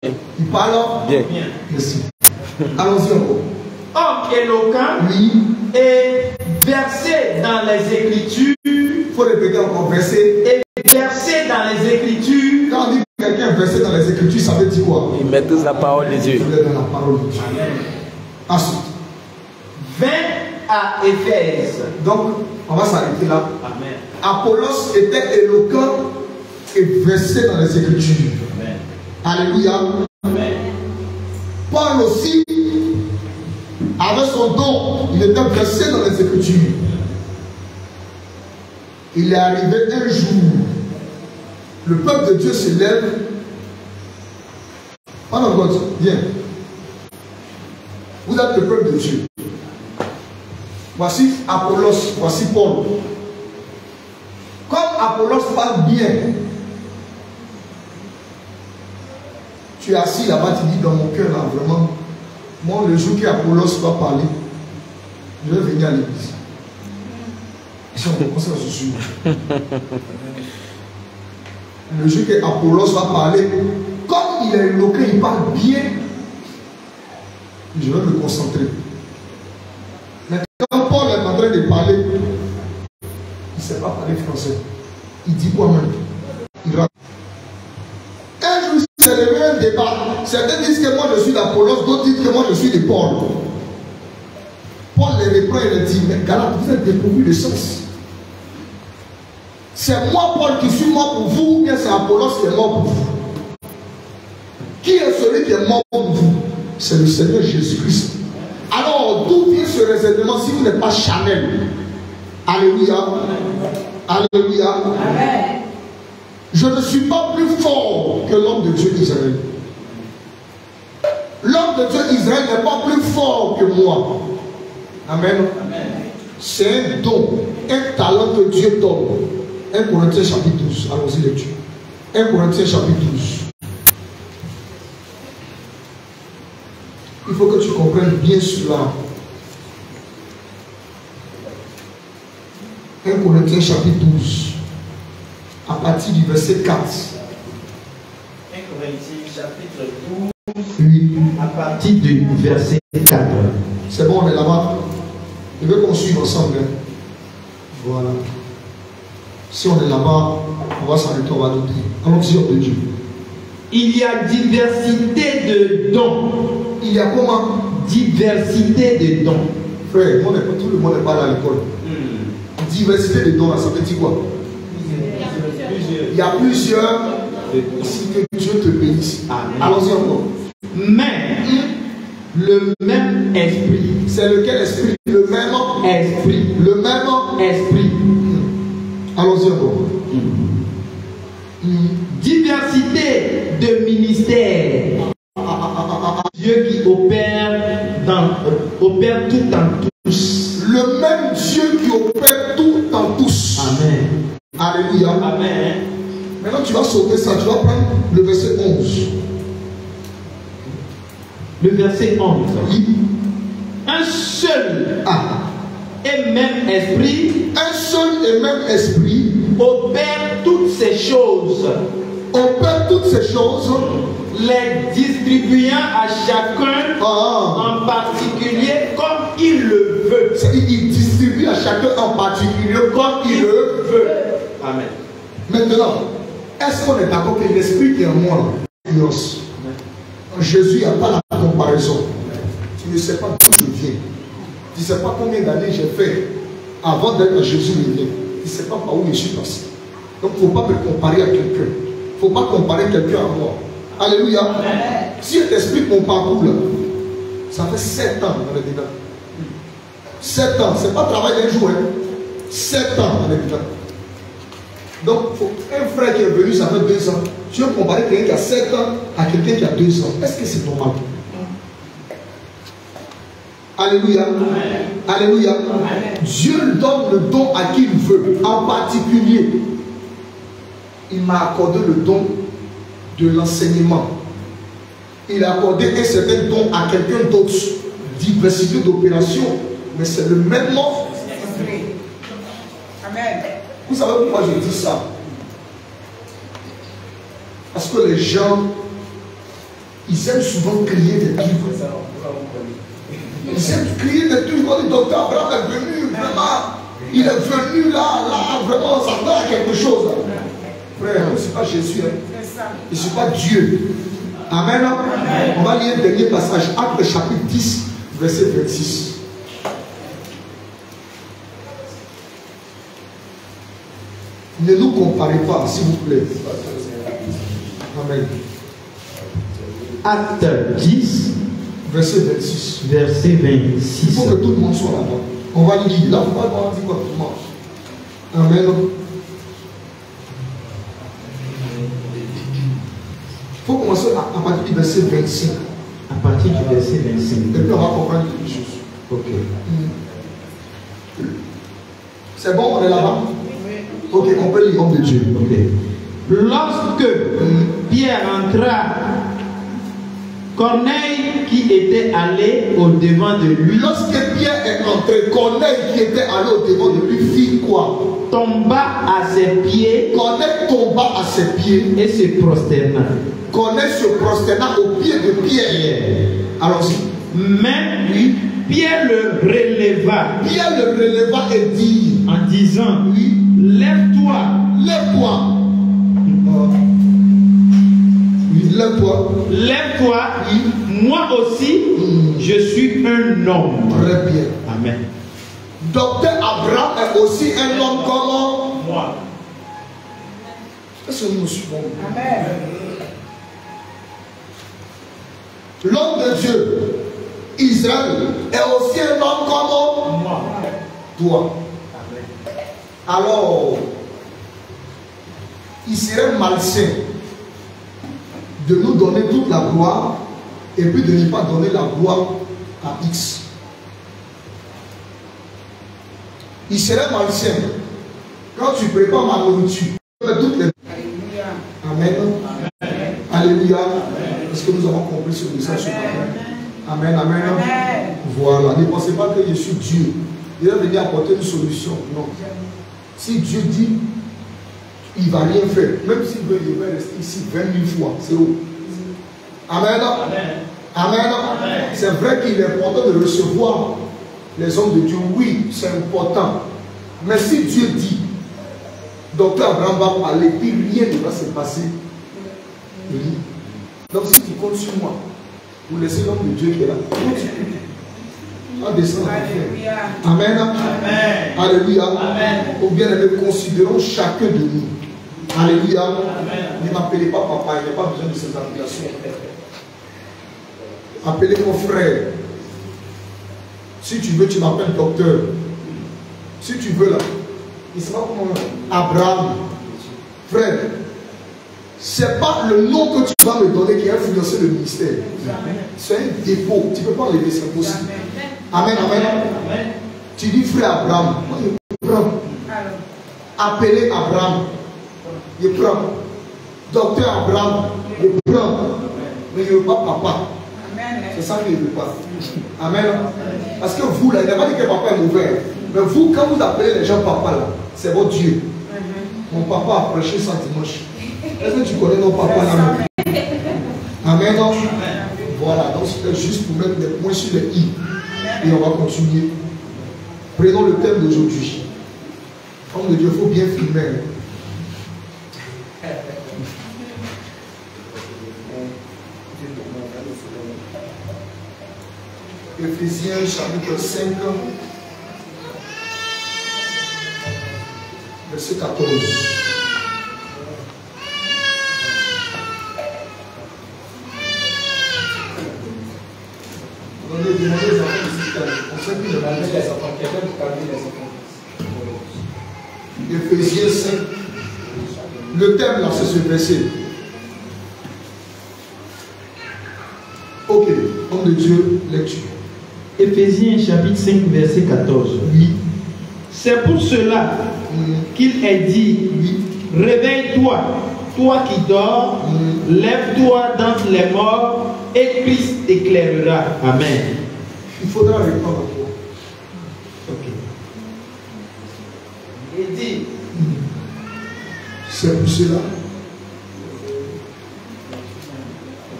Il parle bien. Merci. Allons-y encore. Homme éloquent Oui. et versé dans les Écritures. Il faut répéter encore versé. Et versé dans les Écritures. Quand on dit que quelqu'un est versé dans les Écritures, ça veut dire quoi? Il maîtrise la parole de Dieu. Il est dans la parole de Dieu. Ensuite. 20 à Éphèse. Donc, on va s'arrêter là. Amen. Apollos était éloquent et versé dans les Écritures. Amen. Alléluia. Amen. Paul aussi, avec son don, il était versé dans les Écritures. Il est arrivé un jour, le peuple de Dieu se lève. Oh non, God, viens. Vous êtes le peuple de Dieu. Voici Apollos, voici Paul. Comme Apollos parle bien, tu es assis là-bas, tu dis dans mon cœur là, vraiment, moi le jour qu'Apollos va parler, je vais venir à l'église. Et si on commence à se suivre. Le jour qu'Apollos va parler, comme il est éloquent, il parle bien, je vais me concentrer. Mais quand Paul est en train de parler, il ne sait pas parler français. Il dit quoi même? Il raconte. Un jour, c'est le même débat. Certains disent que moi je suis d'Apollos, d'autres disent que moi je suis de Paul. Paul les reprend et les dit, mais Galates, vous êtes dépourvus de sens. C'est moi, Paul, qui suis mort pour vous, ou bien c'est Apollos qui est mort pour vous? Qui est celui qui est mort pour vous? C'est le Seigneur Jésus-Christ. Alors, d'où vient ce raisonnement si vous n'êtes pas charnel? Alléluia. Alléluia. Amen. Je ne suis pas plus fort que l'homme de Dieu Israël. L'homme de Dieu Israël n'est pas plus fort que moi. Amen. Amen. C'est un don, un talent que Dieu donne. 1 Corinthiens chapitre 12. Allons-y lecture. 1 Corinthiens chapitre 12. Il faut que tu comprennes bien cela. 1 Corinthiens chapitre 12. À partir du verset 4. 1 Corinthiens chapitre 12. Oui. À partir du verset 4. C'est bon, on est là-bas. Je veux qu'on suive ensemble. Voilà. Si on est là-bas, on va s'arrêter, on va noter. Allons-y, homme de Dieu. Il y a diversité de dons. Il y a comment? Diversité de dons. Frère, tout le monde n'est pas là à l'école. Diversité de dons, ça veut dire quoi? Il y a plusieurs. Si que Dieu te bénisse. Allons-y encore. Mais le même esprit. C'est lequel esprit? Le même esprit. Le même esprit. Allons-y encore. Diversité de ministères. Dieu qui opère tout en tous. Le même Dieu qui opère tout en tous. Amen. Alléluia. Amen. Maintenant tu vas sauter ça, tu vas prendre le verset 11. Le verset 11. Oui. Un seul et même esprit. Un seul et même esprit opère toutes ces choses. Opère toutes ces choses. Les distribuant à chacun en particulier comme il le veut. Il distribue à chacun en particulier comme il le veut. Amen. Maintenant, est-ce qu'on est d'accord que l'esprit qui est en moi, Jésus, il n'y a pas la comparaison. Tu ne sais pas d'où je viens. Tu ne sais pas combien d'années j'ai fait avant d'être Jésus le vient. Tu ne sais pas par où je suis passé. Donc il ne faut pas me comparer à quelqu'un. Il ne faut pas comparer quelqu'un à moi. Alléluia. Amen. Si je t'explique mon parcours là, ça fait 7 ans dans le dedans. 7 ans, c'est pas travail d'un jour. 7 ans dans le dedans. Donc, un frère qui est venu, ça fait 2 ans. Tu veux comparer quelqu'un qui a 7 ans à quelqu'un qui a 2 ans. Est-ce que c'est normal? Alléluia. Amen. Alléluia. Amen. Dieu donne le don à qui il veut. En particulier, il m'a accordé le don de l'enseignement. Il a accordé un certain don à quelqu'un d'autre. Diversité d'opérations. Mais c'est le même nom. Amen. Vous savez pourquoi je dis ça? Parce que les gens Ils aiment souvent crier des trucs. Ils aiment crier des trucs. Quand le docteur Abraham est venu, vraiment, il est venu là, vraiment, ça doit à quelque chose. Frère, je ne suis pas Jésus. Je ne suis pas Dieu. Amen. On va lire le dernier passage, Actes chapitre 10, verset 26. Ne nous comparez pas, s'il vous plaît. Amen. Acte 10, verset 26. Verset 26. Il faut que tout le monde soit là-bas. On va lire. Là, on va dire quoi tout le monde. Amen. Il faut commencer à partir du verset 25. À partir du verset 25. Et puis on va comprendre quelque chose. Ok. C'est bon, on est là-bas? Ok, on peut lire l'homme de Dieu. Ok. Lorsque Pierre entra, Corneille qui était allé au devant de lui. Lorsque Pierre est entré, Corneille qui était allé au devant de lui fit quoi? Tomba à ses pieds. Corneille tomba à ses pieds et se prosterna. Corneille se prosterna aux pieds de Pierre. Allons-y. Mais lui, Pierre le releva. Pierre le releva et dit en disant oui, lève-toi. Lève-toi. Oui, lève-toi. Lève-toi. Oui. Moi aussi, je suis un homme. Très bien. Amen. Docteur Abraham est aussi un homme comme moi. Est-ce que nous nous suivons? Amen. L'homme de Dieu, Israël, est aussi un homme comme moi. Toi. Alors, il serait malsain de nous donner toute la gloire et puis de ne pas donner la gloire à X. Il serait malsain quand tu prépares ma nourriture. Toutes les... Amen. Amen. Alléluia. Est-ce que nous avons compris ce message ce matin? Amen. Amen. Amen. Voilà. Ne pensez pas que je suis Dieu. Il est venu apporter une solution. Non. Si Dieu dit, il ne va rien faire. Même s'il veut, il va rester ici 20 000 fois. C'est où? Amen. Amen. Amen. Amen. C'est vrai qu'il est important de recevoir les hommes de Dieu. Oui, c'est important. Mais si Dieu dit, docteur Abraham va parler, puis rien ne va se passer. Oui. Donc si tu comptes sur moi, vous laissez l'homme de Dieu qui est là. On descend. Amen. Amen. Alléluia. Amen. Ou bien nous considérons chacun de nous. Alléluia. Amen. Ne m'appelez pas papa, il n'y a pas besoin de ces appellations. Appelez mon frère. Si tu veux, tu m'appelles docteur. Si tu veux là, il sera comme Abraham. Frère, c'est pas le nom que tu vas me donner qui a influencé le ministère. C'est un dépôt. Tu ne peux pas enlever, c'est possible. Amen, amen. Amen. Tu dis frère Abraham. Moi, je prends. Appelez Abraham. Je prends. Docteur Abraham. Je prends. Mais je ne veux pas papa. C'est ça que je ne veux pas. Amen. Parce que vous, là, il n'a pas dit que papa est mauvais. Mais vous, quand vous appelez les gens papa, là, c'est votre Dieu. Mon papa a prêché ça dimanche. Est-ce que tu connais nos papas là? Amen. Voilà, donc c'était juste pour mettre des points sur les i. Et on va continuer. Prenons le thème d'aujourd'hui. Homme de Dieu, il faut bien filmer. Éphésiens chapitre 5, verset 14. Demandez aux enfants de on sait qu'il demandait les enfants, quelqu'un de calmer les enfants. Éphésiens 5. Le thème là, c'est ce verset. Ok, homme de Dieu, lecture. Éphésiens chapitre 5, verset 14. Oui. C'est pour cela qu'il est dit, réveille-toi, toi qui dors, lève-toi d'entre les morts, et Christ t'éclairera. Amen. Il faudra répondre à toi. Ok. Il dit, c'est pour cela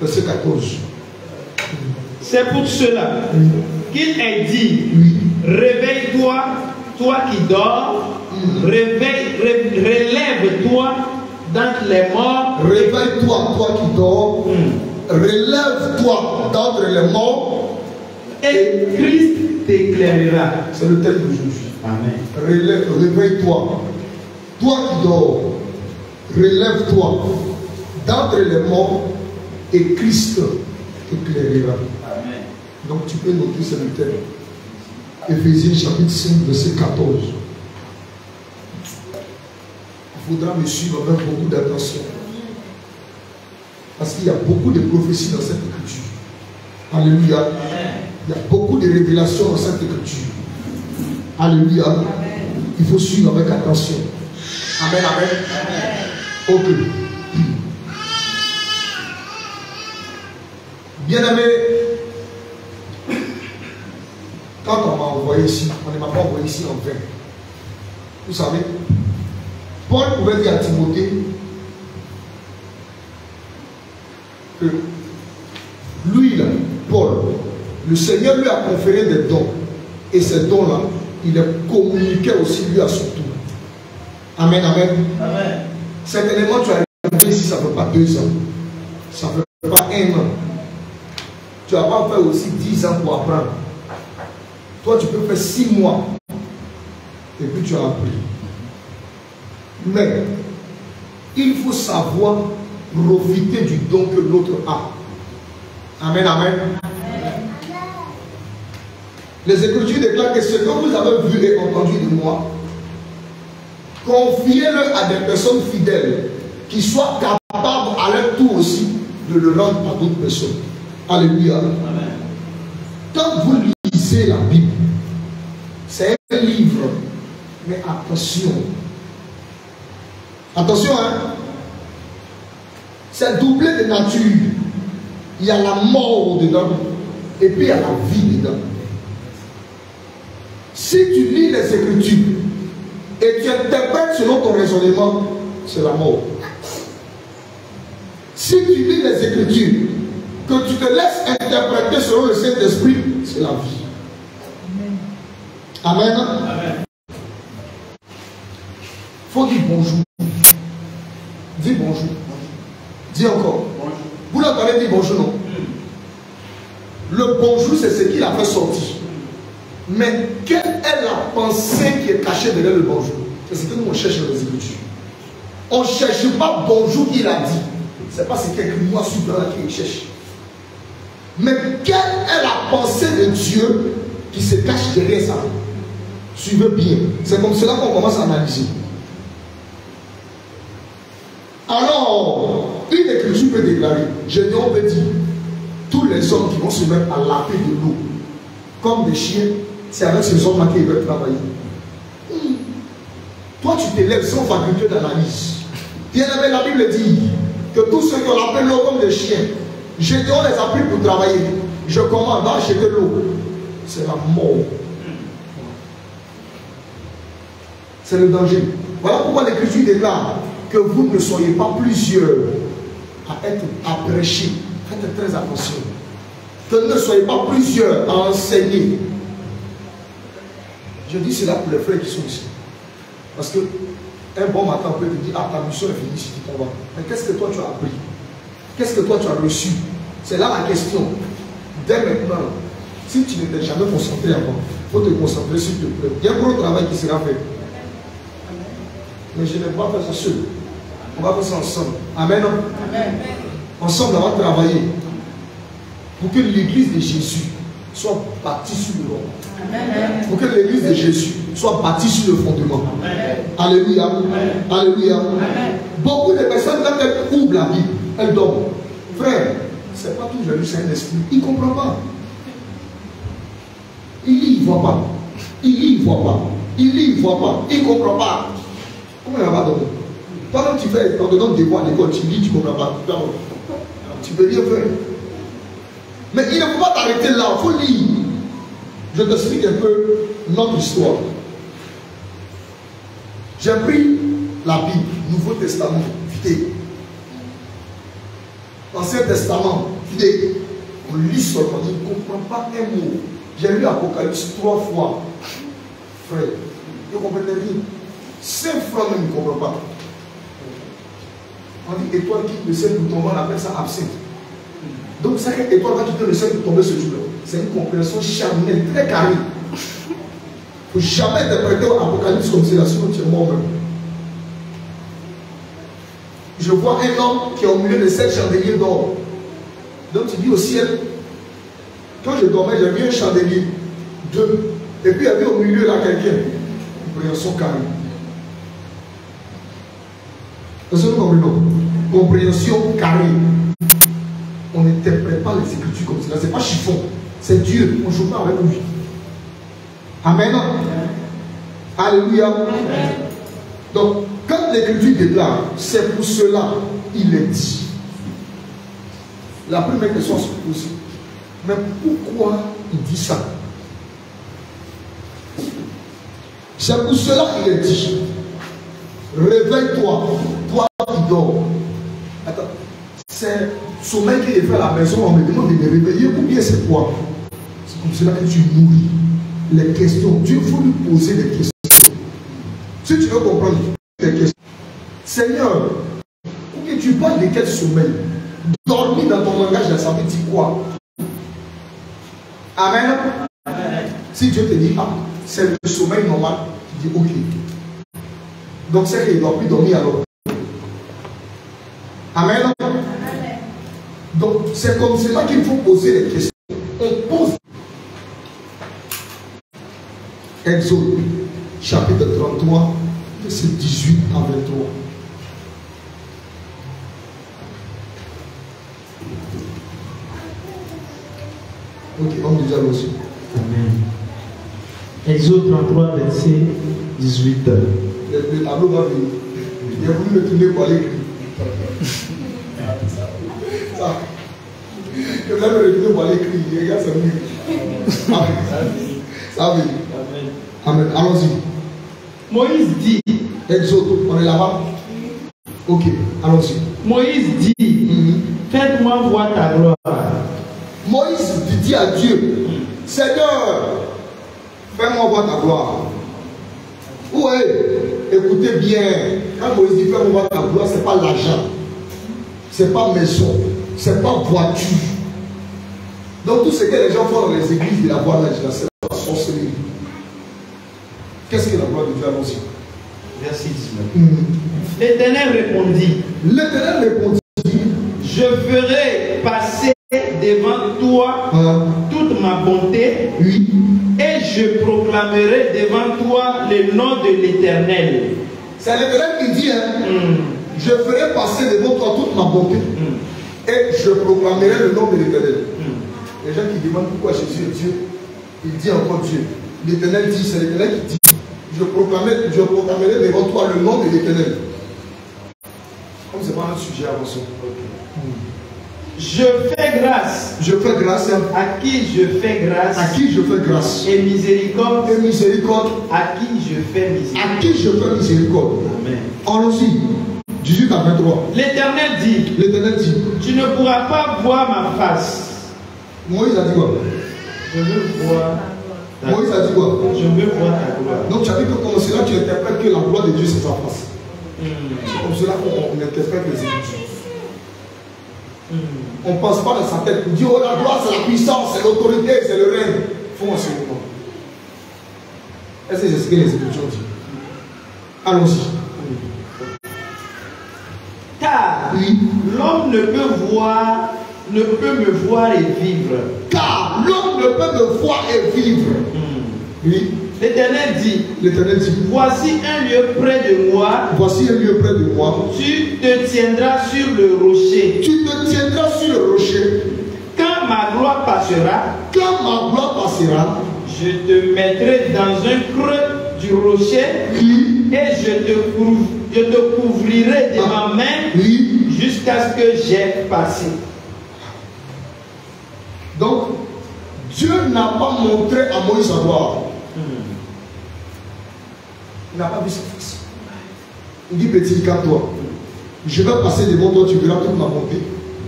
Verset 14. C'est pour cela qu'il est dit, réveille-toi, toi qui dors, relève-toi d'entre les morts. Réveille-toi, toi qui dors, relève-toi d'entre les morts, et Christ t'éclairera. C'est le thème d'aujourd'hui. Amen. Réveille-toi, toi qui dors, relève-toi d'entre les morts, et Christ t'éclairera. Amen. Donc tu peux noter, c'est le thème. Éphésiens chapitre 5, verset 14. Il faudra me suivre avec beaucoup d'attention. Parce qu'il y a beaucoup de prophéties dans cette écriture. Alléluia. Il y a beaucoup de révélations dans cette écriture. Alléluia. Il faut suivre avec attention. Amen, amen. Ok. Bien-aimé, quand on m'a envoyé ici, on ne m'a pas envoyé ici en vain. Vous savez, Paul pouvait dire à Timothée que lui, là, Paul, le Seigneur lui a conféré des dons. Et ces dons-là, il les communiquait aussi lui à son tour. Amen, amen. Amen. Certainement, tu as arrivé ici, ça ne fait pas 2 ans. Ça ne fait pas 1 an. Tu vas pas faire aussi 10 ans pour apprendre. Toi, tu peux faire 6 mois. Et puis tu as appris. Mais, il faut savoir profiter du don que l'autre a. Amen, amen. Les Écritures déclarent que ce que vous avez vu et entendu de moi, confiez-le à des personnes fidèles qui soient capables à leur tour aussi de le rendre à d'autres personnes. Alléluia. Amen. Quand vous lisez la Bible, c'est un livre, mais attention. Attention, hein. C'est doublé de nature. Il y a la mort dedans, et puis il y a la vie dedans. Si tu lis les Écritures et tu interprètes selon ton raisonnement, c'est la mort. Si tu lis les Écritures, que tu te laisses interpréter selon le Saint-Esprit, c'est la vie. Amen. Amen. Faut dire bonjour. Dis bonjour. Dis encore. Bonjour. Vous l'entendez dire bonjour, non? Le bonjour, c'est ce qu'il a fait sortir. Mais quelle est la pensée qui est cachée derrière le bonjour? C'est ce que nous on cherche dans les Écritures. On ne cherche pas bonjour qu'il a dit. Ce n'est pas ce qu'il y a écrit moi sur là qui cherche. Mais quelle est la pensée de Dieu qui se cache derrière ça? Suivez bien. C'est comme cela qu'on commence à analyser. Alors, une écriture peut déclarer, Gédéon peut dire, tous les hommes qui vont se mettre à laver de l'eau, comme des chiens, c'est avec ces hommes-là qu'ils veulent travailler. Toi, tu t'élèves sans faculté d'analyse. Bien aimé, la Bible dit que tous ceux qui ont lavé l'eau comme des chiens, Gédéon les a pris pour travailler. Je commande, va acheter l'eau. C'est la mort. C'est le danger. Voilà pourquoi l'Écriture déclare que vous ne soyez pas plusieurs à prêcher. Faites très attention. Que vous ne soyez pas plusieurs à enseigner. Je dis cela pour les frères qui sont ici. Parce que un bon matin, on peut te dire, ah, ta mission est finie si tu t'en vas. Mais qu'est-ce que toi tu as appris? Qu'est-ce que toi tu as reçu? C'est là la question. Dès maintenant, si tu n'étais jamais concentré avant, il faut te concentrer s'il te plaît. Il y a un gros travail qui sera fait. Mais je ne vais pas faire ça seul. On va faire ça ensemble. Amen. Amen. Ensemble, on va travailler pour que l'église de Jésus soit bâtie sur le roc. Pour que l'église de Jésus soit bâtie sur le fondement. Amen. Alléluia. Amen. Alléluia. Amen. Beaucoup de personnes, quand elles ouvrent la Bible, elles dorment. Frère, ce n'est pas tout Jésus, c'est un esprit. Il ne comprend pas. Il lit, il ne voit pas. Il lit, il ne voit pas. Il lit, il ne voit pas. Il ne comprend pas. Comment il va dormir? Toi, quand tu fais, on te donne des voix à l'école, tu lis, tu ne comprends pas. Tu peux rien faire. Mais il ne faut pas t'arrêter là, il faut lire. Je t'explique un peu notre histoire. J'ai pris la Bible, Nouveau Testament, vidéo. Ancien Testament, on lit seulement, il ne comprend pas un mot. J'ai lu Apocalypse 3 fois. Frère, il ne comprenait rien. 5 fois même, il ne comprend pas. On dit étoile quitte le ciel pour tomber, on appelle ça absinthe. Donc, c'est que l'étoile va quitter le ciel pour tomber ce jour-là. C'est une compréhension charnelle, très carrée. Il ne faut jamais interpréter l'Apocalypse comme c'est la sinon tu es mort même. Je vois un homme qui est au milieu de 7 chandeliers d'or. Donc tu dis au ciel, quand je dormais, j'ai vu un chandelier, 2, et puis il y avait au milieu là quelqu'un. Compréhension carrée. Est-ce que nous comprenons? Compréhension carrée. On n'interprète pas les Écritures comme cela. Ce n'est pas chiffon. C'est Dieu. On ne joue pas avec lui. Amen. Alléluia. Donc, quand l'Écriture déclare, c'est pour cela il est dit. La première question se pose. Mais pourquoi il dit ça? C'est pour cela qu'il est dit. Réveille-toi, toi qui dors. Attends, c'est sommeil qui est fait à la maison, on me demande de me réveiller, ou bien c'est quoi? C'est comme cela que tu nourris les questions. Dieu faut lui poser des questions. Si tu veux comprendre des questions, Seigneur, pour que tu parles de quel sommeil? Dormir dans ton langage, ça veut dire quoi? Amen. Amen. Si Dieu te dit, ah, c'est le sommeil normal, tu dis ok. Donc c'est qu'il ne doit plus dormir alors. Amen. Amen. Donc c'est comme cela qu'il faut poser les questions. On pose. Exode, chapitre 33, verset 18 à 23. Ok, on dit déjà aussi. Amen. Exode 33, verset 18. Le tableau va venir. Il a voulu me tourner pour aller écrire. Ça. Il a voulu me retourner pour aller écrire. Il regarde ça venir. Ça va venir. Amen. Allons-y. Moïse dit. Exode, on est là-bas. Ok, allons-y. Moïse dit, faites-moi voir ta gloire. Moïse dit à Dieu, Seigneur, fais-moi voir ta gloire. Oui, écoutez bien. Quand Moïse dit fais-moi voir ta gloire, ce n'est pas l'argent, ce n'est pas maison, ce n'est pas voiture. Donc tout ce que les gens font dans les églises de la voix de l'argent, c'est la sorcellerie. Qu'est-ce que la gloire de Dieu annonce? Verset 19. L'Éternel répondit. L'Éternel répondit. Je ferai passer devant toi toute ma bonté, oui, et je proclamerai devant toi le nom de l'Éternel. C'est l'Éternel qui dit, je ferai passer devant toi toute ma bonté, et je proclamerai le nom de l'Éternel. Les gens qui demandent pourquoi Jésus est Dieu, il dit encore Dieu. L'Éternel dit, c'est l'Éternel qui dit, je proclamerai devant toi le nom de l'Éternel. Comme ce n'est pas un sujet avancé. Je fais grâce. Je fais grâce. À qui je fais grâce. À qui je fais grâce. Et miséricorde. Et miséricorde. À qui je fais miséricorde. À qui je fais miséricorde. Amen. Allons-y. 18 à 23. L'Éternel dit. L'Éternel dit. Tu ne pourras pas voir ma face. Moïse a dit quoi? Je veux voir. Moïse a dit quoi? Je veux voir ta gloire. Donc tu as dit que comme cela tu interprètes que la gloire de Dieu c'est sa face. C'est comme cela qu'on interprète les Écritures. On ne pense pas dans sa tête pour dire oh la gloire c'est la puissance, c'est l'autorité, c'est le règne. Il faut enseignement. Est-ce que c'est ce que les Écritures disent? Allons-y. Car oui, l'homme ne peut me voir et vivre. Car l'homme ne peut me voir et vivre. Oui. L'Éternel dit. L'Éternel dit. Voici un lieu près de moi. Voici un lieu près de moi. Tu te tiendras sur le rocher. Tu te tiendras sur le rocher. Quand ma gloire passera. Quand ma gloire passera. Je te mettrai dans un creux du rocher. Oui. Et je te couvrirai de ma main. Oui. Jusqu'à ce que j'ai passé. Donc, Dieu n'a pas montré à Moïse sa gloire. Il n'a pas vu sa face. Il dit, petit, calme-toi. Je vais passer devant toi, tu verras toute ma bonté.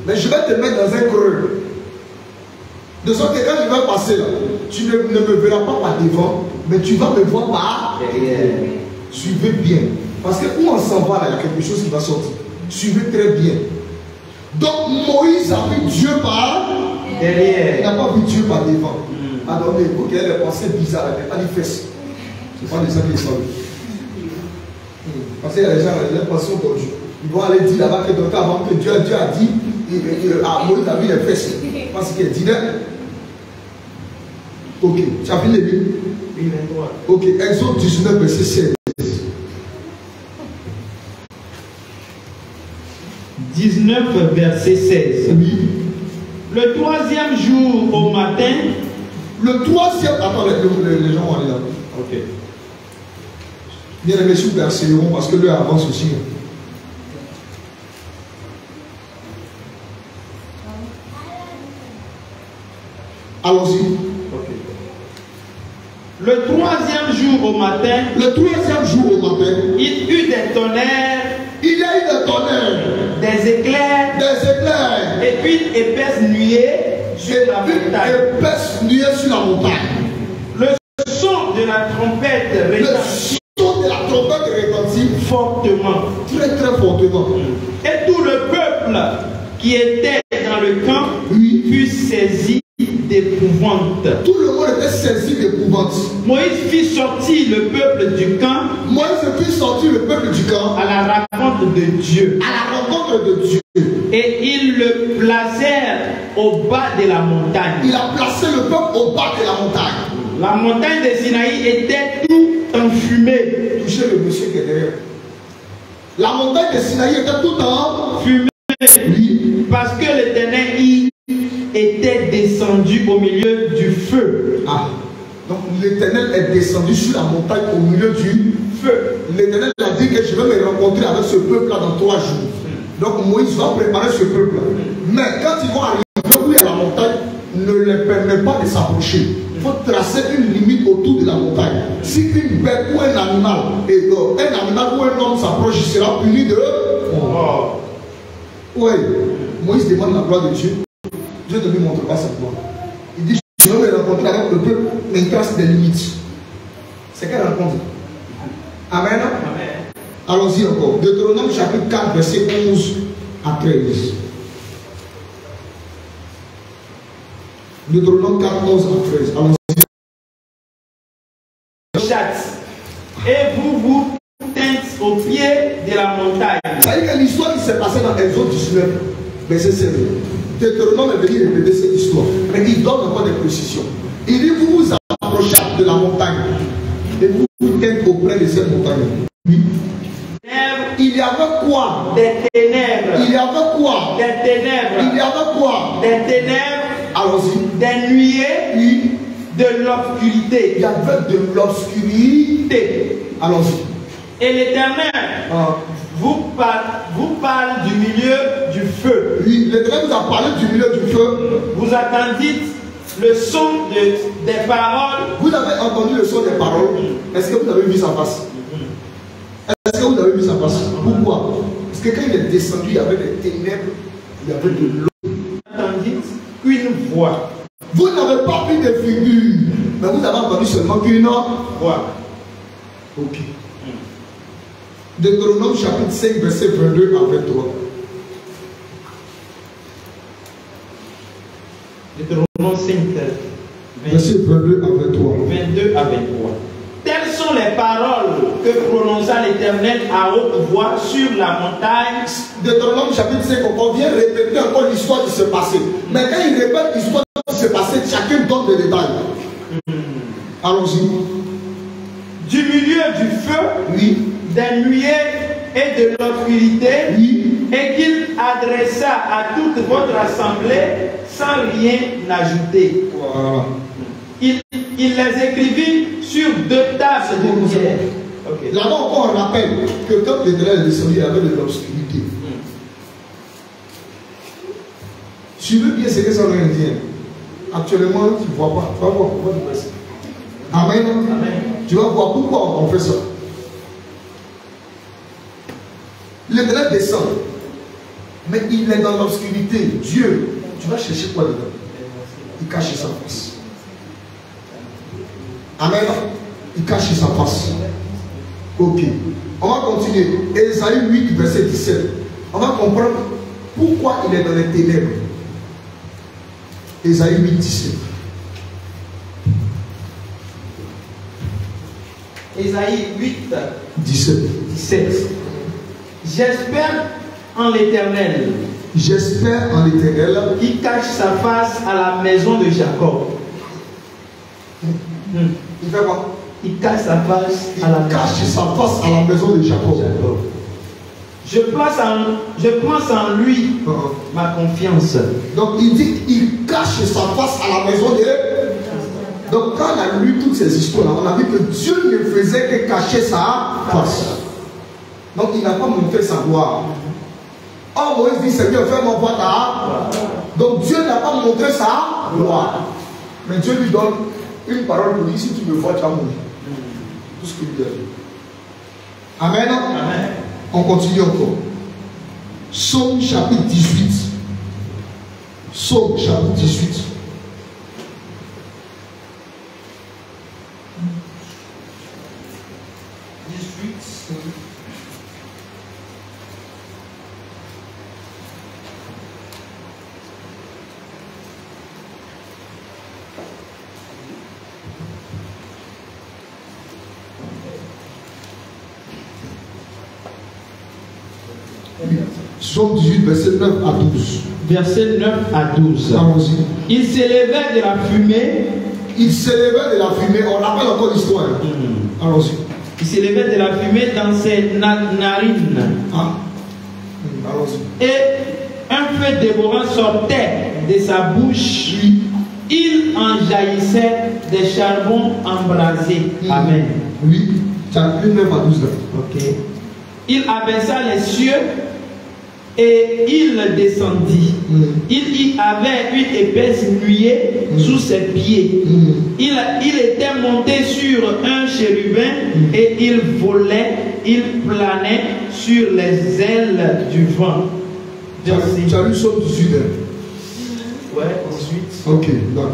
Mais je vais te mettre dans un creux. De sorte que quand je vais passer là, tu ne me verras pas par devant, mais tu vas me voir par derrière. Suivez bien. Parce que où on s'en va là, il y a quelque chose qui va sortir. Suivez très bien. Donc Moïse a vu Dieu par derrière. Il n'a pas vu Dieu par devant. Alors, il faut qu'il y ait des pensées bizarres, pas des fesses. Ce sont des gens qui sont. Parce qu'il y a des gens qui ont des pensées pour Dieu. Ils vont aller dire là-bas que donc avant que Dieu a dit, Moïse a vu les fesses. Parce qu'il dit ok, tu as vu les livres? Oui, 23. Ok, Exode 19, verset 16. 19, verset 16. Oui. Le troisième jour au matin. Le troisième. Attends, les gens vont aller là. Ok. Bien aimé, s'il vous plaît, accélérons parce que l'heure avance aussi. Allons-y. Okay. Le troisième jour au matin. Le troisième jour au matin. Il eut des tonnerres. Il y a eu des tonnerres. Des éclairs. Des éclairs. Et puis une épaisse nuée sur la montagne. Épaisse nuée sur la montagne. Le son de la trompette retentit. Le son de la trompette retentit fortement. Très très fortement. Et tout le peuple qui était dans le camp fut saisi d'épouvante. Tout le monde était saisi d'épouvante. Moïse fit sortir le peuple du camp. Moïse fit sortir le peuple du camp à la rencontre de Dieu. À la rencontre de Dieu. Et ils le placèrent au bas de la montagne. Il a placé le peuple au bas de la montagne. La montagne de Sinaï était tout enfumée. Touchez le monsieur qui est derrière. La montagne de Sinaï était tout en fumée. Oui. Parce que l'Éternel y était descendu au milieu du feu. Ah. Donc l'Éternel est descendu sur la montagne au milieu du feu. L'Éternel a dit que je vais me rencontrer avec ce peuple-là dans 3 jours. Donc Moïse va préparer ce peuple-là. Mais quand ils vont arriver à la montagne, ne les permet pas de s'approcher. Il faut tracer une limite autour de la montagne. Si une bête ou un animal ou un homme s'approche, il sera puni de mort. Oui. Moïse demande la gloire de Dieu. Dieu ne lui montre pas sa gloire. Il dit, je vais me rencontrer avec le peuple, mais il trace des limites. C'est quelle rencontre? Amen. Amen. Allons-y encore. Deutéronome chapitre 4, verset 11 à 13. Deutéronome 4, 11 à 13. Allons-y. Et vous tîntes au pied de la montagne. Ça veut dire que l'histoire qui s'est passée dans Exode 19, verset 16. Deutéronome est venu répéter cette histoire. Mais il donne encore des précisions. Il dit, vous vous approchez de la montagne. Et vous vous tîntes auprès de cette montagne. Oui. Il y avait quoi? Des ténèbres. Il y avait quoi? Des ténèbres. Il y avait quoi? Des ténèbres. Allons-y. Des nuées. Oui. De l'obscurité. Il y avait de l'obscurité. Allons-y. Et l'Éternel vous parle du milieu du feu. Oui, l'Éternel vous a parlé du milieu du feu. Vous attendîtes le son des paroles. Vous avez entendu le son des paroles. Est-ce que vous avez vu sa face? Est-ce que vous avez vu sa face? Pourquoi? Parce que quand il est descendu, il y avait des ténèbres, il y avait de l'eau. Vous attendîtes qu'une voix. Vous n'avez pas pris de figure, mais vous avez entendu seulement qu'une voix. Ok. Deutéronome chapitre 5, verset 22 à 23. Deutéronome 5, verset 22 à 23. 22 à 23. Telles sont les paroles que prononça l'Éternel à haute voix sur la montagne. Deutéronome chapitre 5, on vient répéter encore l'histoire qui s'est passée. Mais quand il répète l'histoire qui s'est passée, chacun donne des détails. Allons-y. Du milieu du feu, oui. Des nuées et de l'obscurité, oui. Et qu'il adressa à toute votre assemblée sans rien ajouter. Voilà. Il les écrivit sur 2 tasses de pierre. Okay. Là-bas encore on rappelle que quand l'Éternel est descendu, il y avait de l'obscurité. Suivez bien ce que ça veut dire. Actuellement, tu ne vois pas. Tu vas voir pourquoi tu fais ça. Amen. Amen. Tu vas voir pourquoi on fait ça. L'Éternel descend. Mais il est dans l'obscurité. Dieu, tu vas chercher quoi dedans? Il cache sa face. Amen. Il cache sa face. Ok. On va continuer. Ésaïe 8, verset 17. On va comprendre pourquoi il est dans les ténèbres. Ésaïe 8, 17. Ésaïe 8, 17. 17. J'espère en l'Éternel. J'espère en l'Éternel. Qui cache sa face à la maison de Jacob. Il fait quoi? Il cache sa face à la maison de Jacob. Je place en lui ma confiance. Donc il dit il cache sa face à la maison de Jacob. Donc quand on a lu toutes ces histoires-là, on a vu que Dieu ne faisait que cacher sa face. Donc il n'a pas montré sa gloire. Or Moïse dit Seigneur, fais-moi voir ta. Donc Dieu n'a pas montré sa gloire. Mais Dieu lui donne une parole pour dire si tu me vois, tu vas mourir. Tout ce qu'il dit. Amen. Amen. On continue encore. Psaume chapitre 18. Psaume chapitre 18. Psaume 18, verset 9 à 12. Verset 9 à 12. Il s'élevait de la fumée. Il s'élevait de la fumée. On rappelle encore l'histoire. Allons-y. Il s'élevait de la fumée dans ses narines. Allons-y. Et un feu dévorant sortait de sa bouche. Il en jaillissait des charbons embrasés. Amen. Oui. Chapitre 9 à 12. Ok. Il abaissa les cieux et il descendit. Il y avait une épaisse nuée sous ses pieds. Il était monté sur un chérubin et il volait, il planait sur les ailes du vent. Tu as lu Psaume 18. Ouais, ensuite. Ok, d'accord.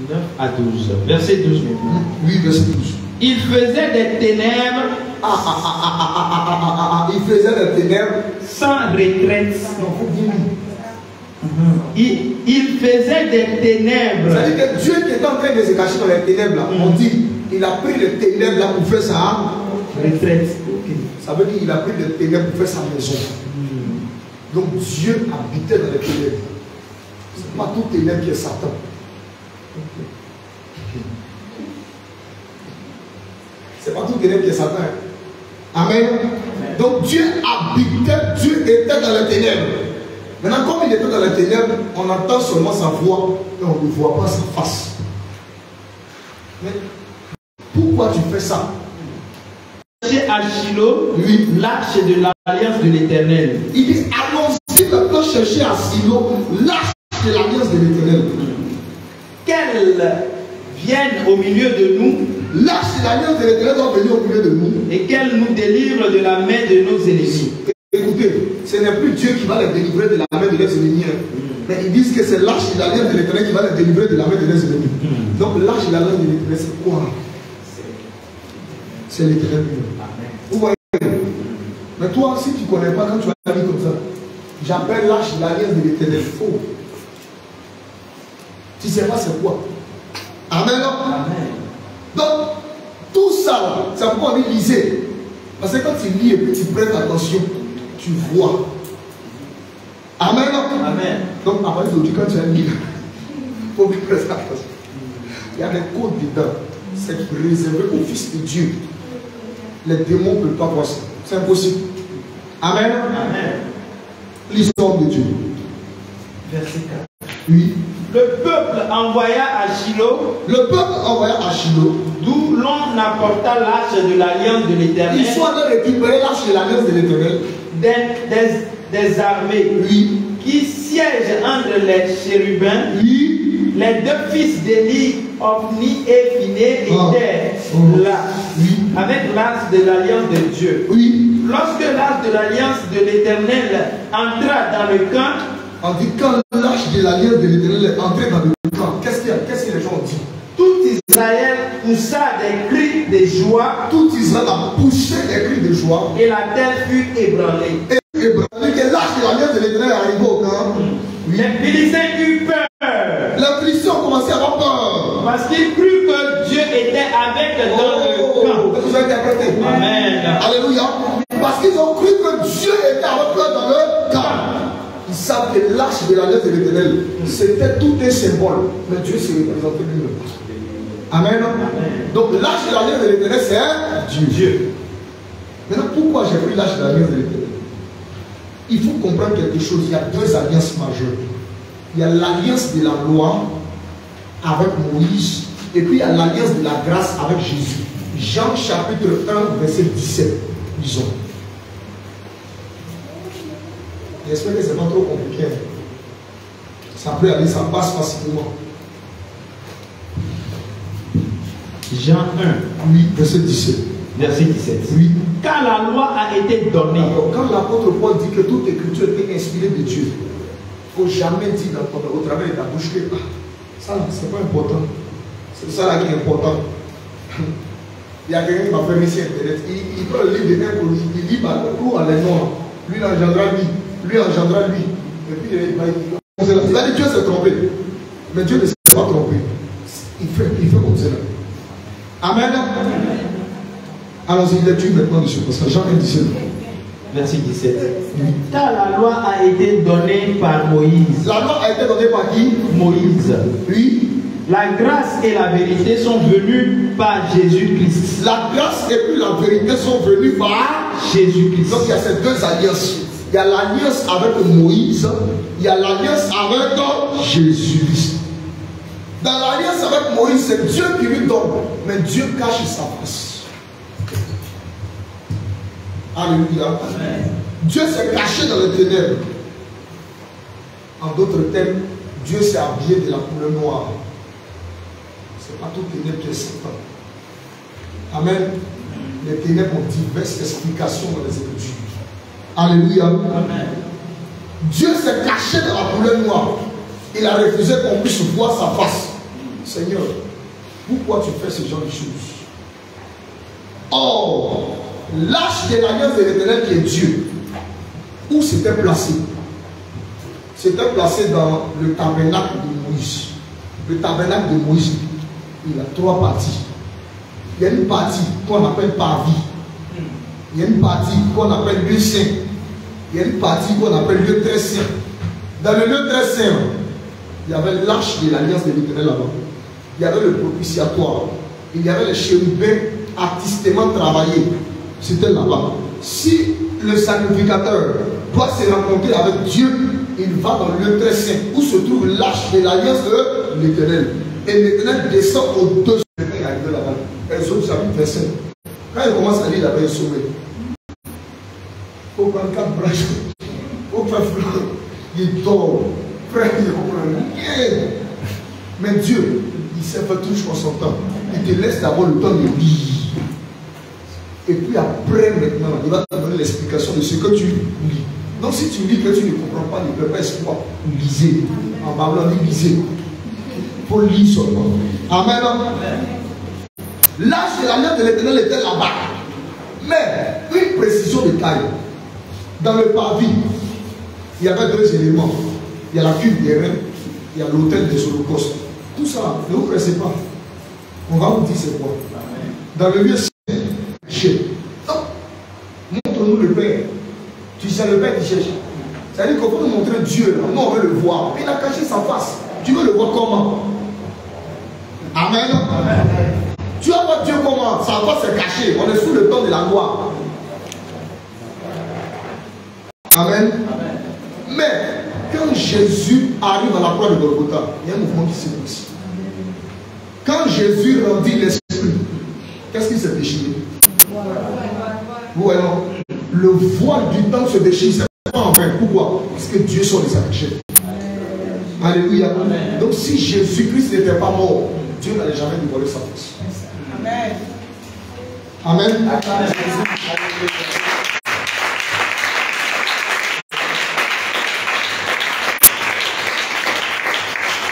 9 à 12. Verset 12 maintenant. Oui, verset 12. Il faisait des ténèbres. Il faisait des ténèbres sans retraite. Il faisait des ténèbres. C'est-à-dire que Dieu qui est en train de se cacher dans les ténèbres, là, on dit, il a pris les ténèbres là pour faire sa retraite. Ça veut dire qu'il a pris les ténèbres pour faire sa maison. Donc Dieu habitait dans les ténèbres. Ce n'est pas tout ténèbre qui est Satan. C'est pas tout ténèbre qui est Satan. Amen. Donc Dieu habitait, Dieu était dans les ténèbres. Maintenant, comme il était dans les ténèbres, on entend seulement sa voix et on ne voit pas sa face. Mais pourquoi tu fais ça? À Shiloh, l'arche de l'alliance de l'Éternel. Il dit, allons-y maintenant chercher à Shiloh l'arche de l'alliance de l'Éternel. Qu'elle vienne au milieu de nous. L'arche de l'alliance de l'Éternel doit venir au milieu de nous. Et qu'elle nous délivre de la main de nos ennemis. Écoutez, ce n'est plus Dieu qui va les délivrer de la main de leurs ennemis. Mais ils disent que c'est l'arche de l'alliance de l'Éternel qui va les délivrer de la main de leurs ennemis. Donc l'arche de l'alliance de l'Éternel, c'est quoi? C'est l'Éternel. Vous voyez? Mais toi, si tu ne connais pas, quand tu as dit comme ça, j'appelle l'arche de l'alliance de l'Éternel faux. Tu ne sais pas c'est quoi? Amen. Amen. Donc, tout ça, c'est pourquoi on dit lisez. Parce que quand tu lis et puis tu prêtes attention, tu vois. Amen. Amen. Donc, après aujourd'hui, quand tu as lu, il faut bien prêter attention. Il y a des codes dedans. C'est réservé au Fils de Dieu. Les démons ne peuvent pas voir ça. C'est impossible. Amen. Amen. L'histoire de Dieu. Verset 4. Oui. Le peuple envoya à Shiloh. Le peuple envoya à Shiloh. D'où l'on apporta l'arche de l'alliance de l'Éternel. Ils sont allés récupérer l'arche de l'alliance de l'Éternel. Des armées. Oui. Qui siègent entre les chérubins. Oui. Les deux fils d'Élie, Ophni et Phiné, étaient là. Oui. avec l'as de l'alliance de Dieu. Oui. Lorsque l'as de l'alliance de l'Éternel entra dans le camp, on dit quand l'âge de l'alliance de l'Éternel est entré dans le camp, qu'est-ce que les gens ont dit? Tout Israël poussa des cris de joie. Tout Israël a poussé des cris de joie. Et la terre fut ébranlée. Et ébranlée, que l'âge de l'alliance de l'Éternel est arrivé au camp. Les Philistins eurent peur. Les Philistins ont commencé à avoir peur. Parce qu'ils crurent que Dieu était avec dans le camp. Vous avez interprété. Amen. Alléluia. Parce qu'ils ont cru que Dieu était avec eux dans le camp. Ils savent que l'âge de l'alliance de l'Éternel, c'était tout un symbole. Mais Dieu s'est représenté lui-même. Amen. Donc l'âge de l'alliance de l'Éternel, c'est Dieu. Maintenant, pourquoi j'ai pris l'âge de l'alliance de l'Éternel? Il faut comprendre quelque chose. Il y a deux alliances majeures. Il y a l'alliance de la loi avec Moïse, et puis il y a l'alliance de la grâce avec Jésus. Jean chapitre 1, verset 17. Disons. J'espère que ce n'est pas trop compliqué. Ça peut aller, ça passe facilement. Jean 1, oui, verset 17. Verset 17. Oui. Car la loi a été donnée. Alors, quand l'apôtre Paul dit que toute écriture est inspirée de Dieu, il ne faut jamais dire au travers de ta bouche que ça, c'est pas important. C'est ça là qui est important. Il y a quelqu'un qui m'a fait sur Internet. Il prend le livre de n'importe qui, il lit tout en les noirs. Lui, il engendra lui. Lui engendra lui. Et puis, il va dire Dieu s'est trompé. Mais Dieu ne s'est pas trompé. Il fait comme ça. Amen. Alors, il lecture maintenant de ce passage. Jean 1, 17. Verset 17. Car la loi a été donnée par Moïse. La loi a été donnée par qui? Moïse. Oui. La grâce et la vérité sont venues par Jésus-Christ. La grâce et puis la vérité sont venues par Jésus-Christ. Donc il y a ces deux alliances. Il y a l'alliance avec Moïse, il y a l'alliance avec Jésus-Christ. Dans l'alliance avec Moïse, c'est Dieu qui lui donne, mais Dieu cache sa face. Alléluia. Amen. Dieu s'est caché dans les ténèbres. En d'autres termes, Dieu s'est habillé de la couleur noire. Ce n'est pas tout ténèbres qui est Satan. Amen. Les ténèbres ont diverses explications dans les Écritures. Alléluia. Amen. Dieu s'est caché dans la couleur noire. Il a refusé qu'on puisse voir sa face. Seigneur, pourquoi tu fais ce genre de choses? Or, l'âge de l'alliance de l'Éternel qui est Dieu, où c'était placé? C'était placé dans le tabernacle de Moïse. Le tabernacle de Moïse, il a trois parties. Il y a une partie qu'on appelle parvis. Il y a une partie qu'on appelle lieu saint. Il y a une partie qu'on appelle lieu très saint. Dans le lieu très saint, il y avait l'arche de l'alliance de l'Éternel là-bas. Il y avait le propitiatoire. Il y avait les chérubins artistement travaillés. C'était là-bas. Si le sacrificateur doit se rencontrer avec Dieu, il va dans le lieu très saint où se trouve l'arche de l'alliance de l'Éternel. Et l'Éternel descend au-dessus. Quelqu'un est arrivé là-bas. Exode chapitre 25. Quand il commence à lire là-bas, il est sauvé. Il faut prendre 4 branches. Il faut faire fleur. Il dort. Frère, il comprend rien. Mais Dieu, il sait faire tout en son temps. Il te laisse d'abord le temps de lire. Et puis après, maintenant, il va te donner l'explication de ce que tu lis. Donc si tu lis que tu ne comprends pas, ne peux pas espoir. Lisez. En parlant, lisez. Il faut lire seulement. Amen. L'âge de l'alliance de l'Éternel était là-bas. Mais une précision de taille. Dans le parvis, il y avait deux éléments. Il y a la cuve des reins, il y a l'autel des holocaustes. Tout ça, ne vous pressez pas. On va vous dire c'est quoi. Dans le lieu saint, montre-nous le Père. Tu sais le Père qui cherche. C'est-à-dire qu'on peut nous montrer Dieu. Là. Nous, on veut le voir. Il a caché sa face. Tu veux le voir comment? Amen. Amen. Tu vas voir Dieu comment? Sa face est cachée. On est sous le temps de la loi. Amen. Amen. Mais quand Jésus arrive à la croix de Golgotha, il y a un mouvement qui s'est passé. Quand Jésus rendit l'esprit, qu'est-ce qui s'est déchiré? Vous voyez, le voile du temps se déchire. C'est pas enfin. Pourquoi? Parce que Dieu sont les cachés. Alléluia. Amen. Donc si Jésus-Christ n'était pas mort, Dieu n'allait jamais dévoiler sa face. Amen. Amen.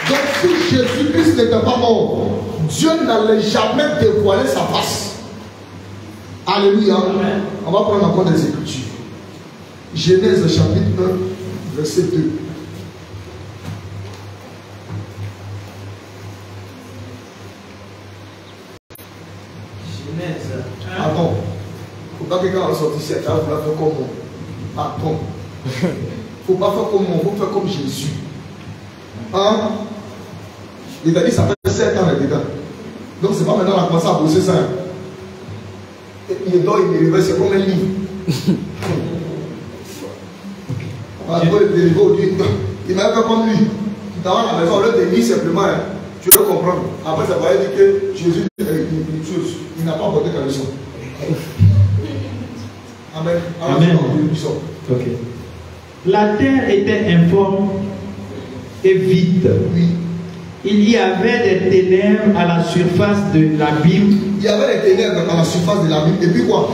Donc si Jésus-Christ n'était pas mort, Dieu n'allait jamais dévoiler sa face. Alléluia. Amen. On va prendre encore des Écritures. Genèse chapitre 1, verset 2. Genèse 1. Attends. Il ne faut pas que quand on sortit cette table, on va faire comme moi. Attends. Il ne faut pas faire comme moi, il faut faire comme Jésus. Hein? Il t'a dit ça fait 7 ans là-dedans. Donc c'est pas maintenant qu'on a commencé à bosser ça. Il dort, il me réveille, c'est comme un livre. Il m'a fait comme lui. Dans la maison, on leur dit simplement, hein, tu veux comprendre. Après, ça va dire que Jésus est une chose. Il n'a pas apporté ta leçon. Amen. Amen. Ok. La terre était informe et vide. Oui. Il y avait des ténèbres à la surface de l'abîme. Il y avait des ténèbres à la surface de l'abîme. Et puis quoi?